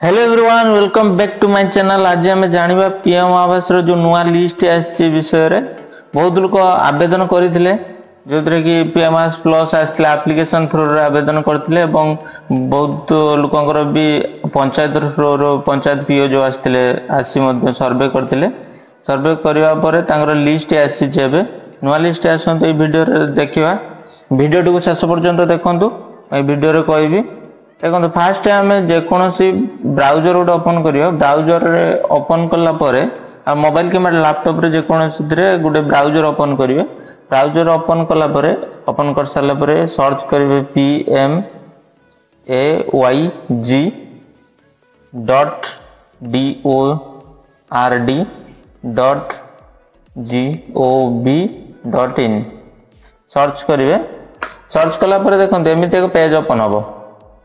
Hello everyone welcome back to my channel. आज आम जानिबा PM आवास रो जो नुआ लिस्ट आसी विषय रे बहुत लोग आवेदन करथिले जोतरे कि पीएम आवास प्लस आसला एप्लीकेशन थ्रू रे आवेदन करथिले एवं बहुत लोकंकर भी पंचायत थ्रू रो पंचायत पीओ जो आस्थिले आसी मध्ये सर्वे करथिले। सर्वे करबा परे तांगर लिस्ट आसी जेबे नुआ लिस्ट आसंत ए वीडियो रे देखिबा। वीडियो को शेष पर्यंत देखंतु। ए वीडियो रे कहबी देखो फास्ट आम जेकोसी ब्राउजर गोटे ओपन करियो। ब्राउजर रे ओपन कला परे आ मोबाइल के लैपटॉप रे जेकोसी गोटे ब्राउजर ओपन करिवे। ब्राउजर ओपन कला परे ओपन कर साला परे सर्च करिवे pmayg.dord.gov.in सर्च करिवे। सर्च कला परे देखंतु एमिति एक पेज ओपन हबो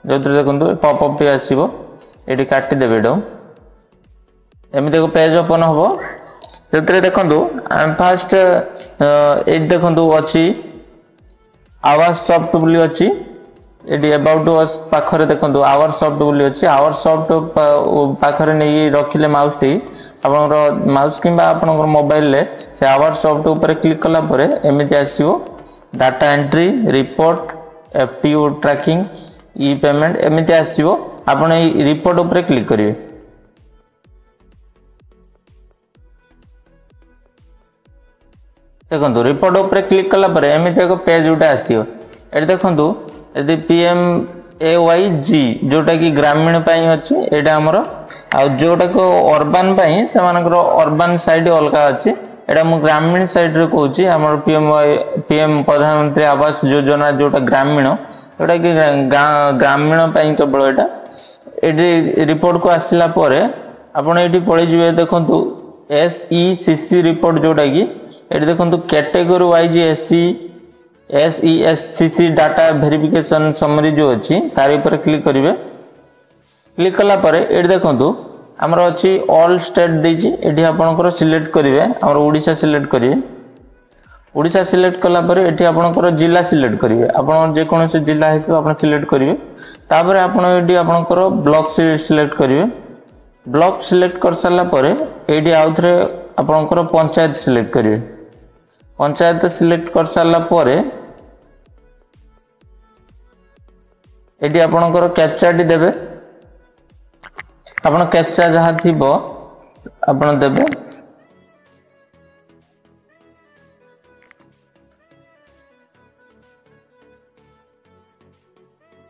जो देखो पॉपअप भी आसो ये काटी देवे एमती एक पेज ओपन हम जो देखो फास्ट ये देखो अच्छी आवर सॉफ्ट बोली अच्छी ये अबाउट अस पाखरे देखो आवर सॉफ्ट बोली अच्छी। आवर सॉफ्ट पाखरे नहीं रखिले माउस टी आपनकर माउस किंबा आपनकर मोबाइल ले से आवर सॉफ्ट ऊपर क्लिक कला परे एमती आसीबो data entry report FTO tracking e payment एमती आसीबो। आपण ए रिपोर्ट ऊपर क्लिक करिवे। देखंतु रिपोर्ट ऊपर क्लिक कला परे एमती एक पेज उठा आसीबो। एठी देखंतु यदि पीएमएवाईजी जोटा कि ग्रामीण पई अछि एटा हमर आ जोटा को अर्बन पई से मानकर अर्बन साइड अलगा अछि। एटा मु ग्रामीण साइड रे कहूची हमर पीएम प्रधानमंत्री आवास योजना जोटा ग्रामीण एटा कि ग्रामीण पई केवल एटा एडी रिपोर्ट को आसिला परे आपण एडी पळि जिवे। देखंतु एसईसीसी रिपोर्ट जोटा कि एडी देखंतु category wise SESCC data verification summary जो अछि तारि ऊपर क्लिक करिवे। क्लिक कला परे एडी देखंतु हमर अछि ऑल स्टेट देछि एडी आपनकर सिलेक्ट करिवे। हमर ओडिसा सिलेक्ट करिवे। ओडिसा सिलेक्ट कला परे एठी आपनकर जिला सिलेक्ट करिवे। आपण जे कोनोसे जिला हेतु आपण सिलेक्ट करिवे। तापर आपण एठी आपनकर ब्लॉक सिलेक्ट करिवे। ब्लॉक सिलेक्ट कर साला परे एठी आउथरे आपनकर पंचायत सिलेक्ट करिवे। पंचायत सिलेक्ट कर साला परे एठी आपनकर कैप्चा टी देबे। आपण कैप्चा जहा थिबो आपण देबे।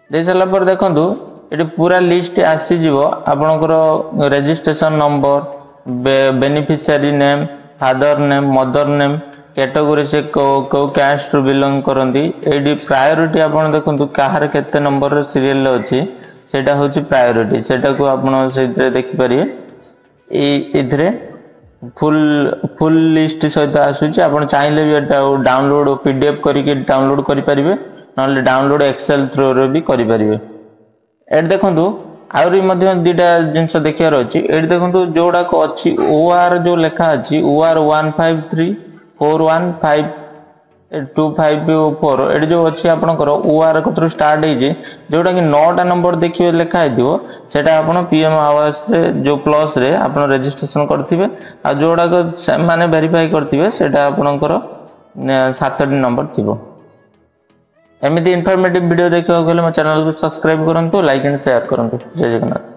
दे साला पर देखंतु एटी पूरा लिस्ट आसी जीवो। आपनकर registration number beneficiary name father name mother name category से को कास्ट बिलोंग करंती एडी प्रायोरिटी आपण देखंतु काहर केते नंबर सीरियल अछि सेटा होछि प्रायोरिटी। सेटा को आपण सेते देखि परिए इधरे फुल लिस्ट सहित आसुछि। आपण चाहिले भी एटा डाउनलोड पीडीएफ करिके डाउनलोड करि परिबे नले डाउनलोड एक्सेल थ्रू रे भी करि परिबे। एड देखंतु आउरी मध्ये दुटा जिंस देखियार अछि। एड देखंतु जोडा को अछि ओआर जो लेखा अछि ओआर 1534152554 एड जो अछि आपनकर ओआर कतरो स्टार्ट हे जे जोडा कि 9टा नंबर देखिबे लेखा हेदिवो सेटा आपण पीएम आवास रे जो प्लस रे आपण रजिस्ट्रेशन करथिबे आ जोडा को माने वेरीफाई करथिबे सेटा आपनकर 7टी नंबर थिबो। एमिति इन्फॉर्मेटिव वीडियो देखियो गले मो चैनल को सब्सक्राइब करंतु लाइक एंड शेयर करंतु। जय जगन्नाथ।